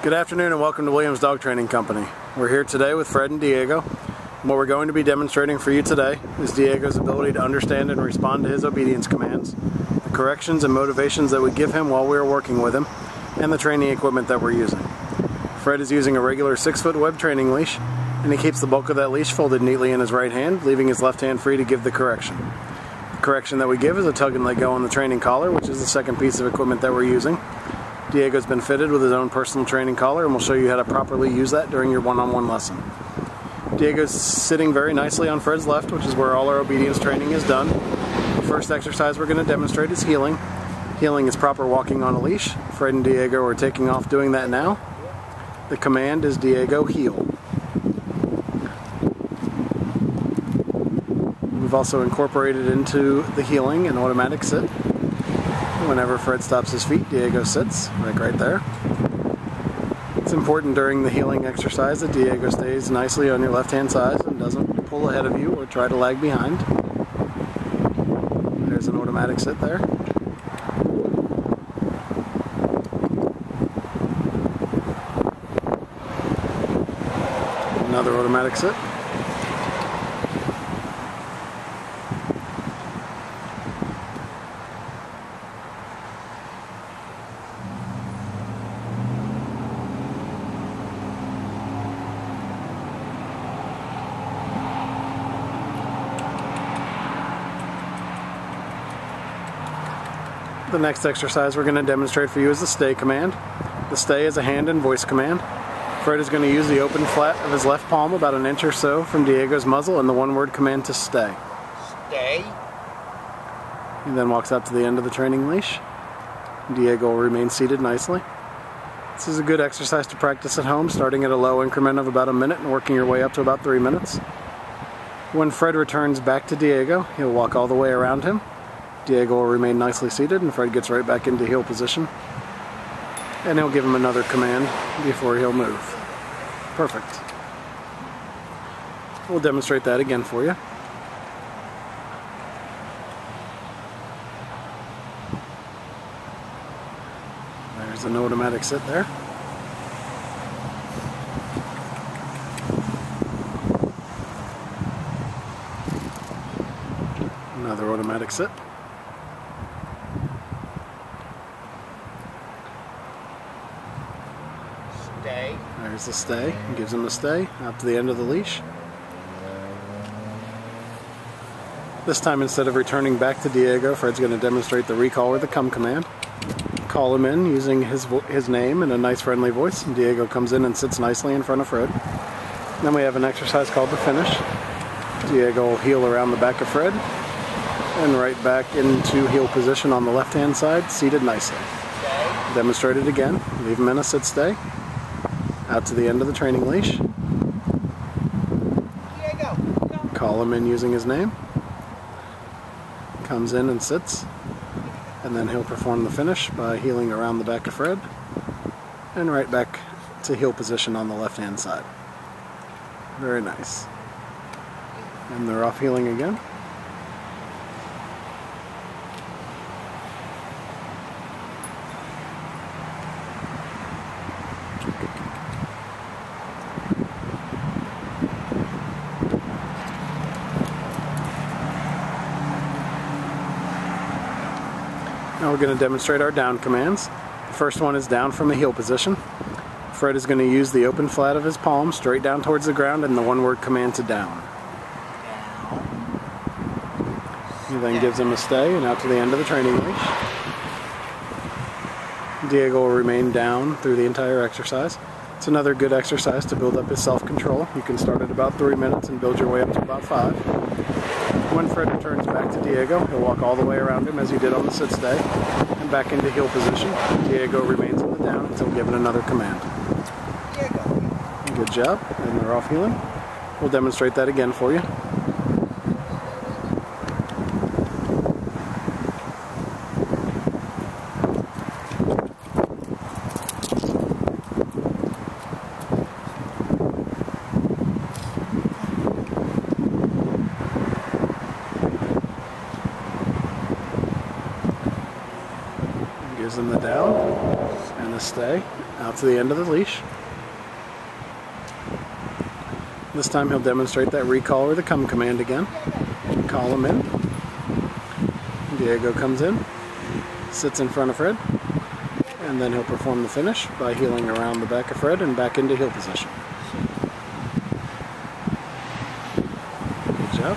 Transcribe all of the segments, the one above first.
Good afternoon and welcome to Williams Dog Training Company. We're here today with Fred and Diego. And what we're going to be demonstrating for you today is Diego's ability to understand and respond to his obedience commands, the corrections and motivations that we give him while we're working with him, and the training equipment that we're using. Fred is using a regular 6-foot web training leash, and he keeps the bulk of that leash folded neatly in his right hand, leaving his left hand free to give the correction. The correction that we give is a tug and let go on the training collar, which is the second piece of equipment that we're using. Diego's been fitted with his own personal training collar, and we'll show you how to properly use that during your one-on-one lesson. Diego's sitting very nicely on Fred's left, which is where all our obedience training is done. The first exercise we're going to demonstrate is heeling. Heeling is proper walking on a leash. Fred and Diego are taking off doing that now. The command is Diego, heel. We've also incorporated into the heeling an automatic sit. Whenever Fred stops his feet, Diego sits, right there. It's important during the heeling exercise that Diego stays nicely on your left-hand side and doesn't pull ahead of you or try to lag behind. There's an automatic sit there. Another automatic sit. The next exercise we're going to demonstrate for you is the stay command. The stay is a hand and voice command. Fred is going to use the open flat of his left palm about an inch or so from Diego's muzzle and the one-word command to stay. Stay. He then walks up to the end of the training leash. Diego will remain seated nicely. This is a good exercise to practice at home, starting at a low increment of about a minute and working your way up to about 3 minutes. When Fred returns back to Diego, he'll walk all the way around him. Diego will remain nicely seated, and Fred gets right back into heel position. And he'll give him another command before he'll move. Perfect. We'll demonstrate that again for you. There's an automatic sit there. Another automatic sit. Stay. There's the stay. He gives him a stay out to the end of the leash. This time, instead of returning back to Diego, Fred's going to demonstrate the recall or the come command. Call him in using his name in a nice friendly voice, and Diego comes in and sits nicely in front of Fred. Then we have an exercise called the finish. Diego will heel around the back of Fred and right back into heel position on the left hand side, seated nicely. Stay. Demonstrate it again. Leave him in a sit stay. Out to the end of the training leash. Diego, go. Call him in using his name. Comes in and sits. And then he'll perform the finish by heeling around the back of Fred. And right back to heel position on the left hand side. Very nice. And they're off heeling again. Now we're going to demonstrate our down commands. The first one is down from a heel position. Fred is going to use the open flat of his palm straight down towards the ground and the one-word command to down. He then gives him a stay and out to the end of the training leash. Diego will remain down through the entire exercise. It's another good exercise to build up his self-control. You can start at about 3 minutes and build your way up to about 5. When Fred returns back to Diego, he'll walk all the way around him as he did on the sit stay and back into heel position. Diego remains in the down until given another command. Diego. Good job, and they're off heeling. We'll demonstrate that again for you. gives them the down and the stay out to the end of the leash. This time he'll demonstrate that recall or the come command again. Call him in. Diego comes in, sits in front of Fred, and then he'll perform the finish by heeling around the back of Fred and back into heel position. Good job.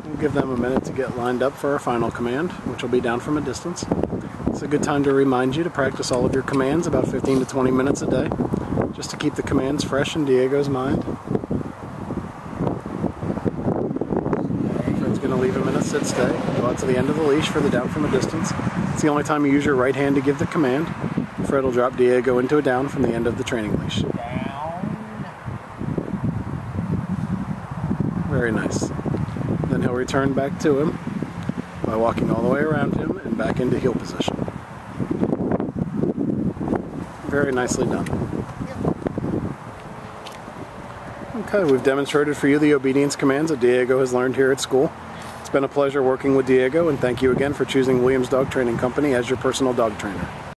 We'll give them a minute to get lined up for our final command, which will be down from a distance. It's a good time to remind you to practice all of your commands about 15 to 20 minutes a day, just to keep the commands fresh in Diego's mind. Fred's going to leave him in a sit stay, go out to the end of the leash for the down from a distance. It's the only time you use your right hand to give the command. Fred will drop Diego into a down from the end of the training leash. Down. Very nice. Then he'll return back to him by walking all the way around him and back into heel position. Very nicely done. Okay, we've demonstrated for you the obedience commands that Diego has learned here at school. It's been a pleasure working with Diego, and thank you again for choosing Williams Dog Training Company as your personal dog trainer.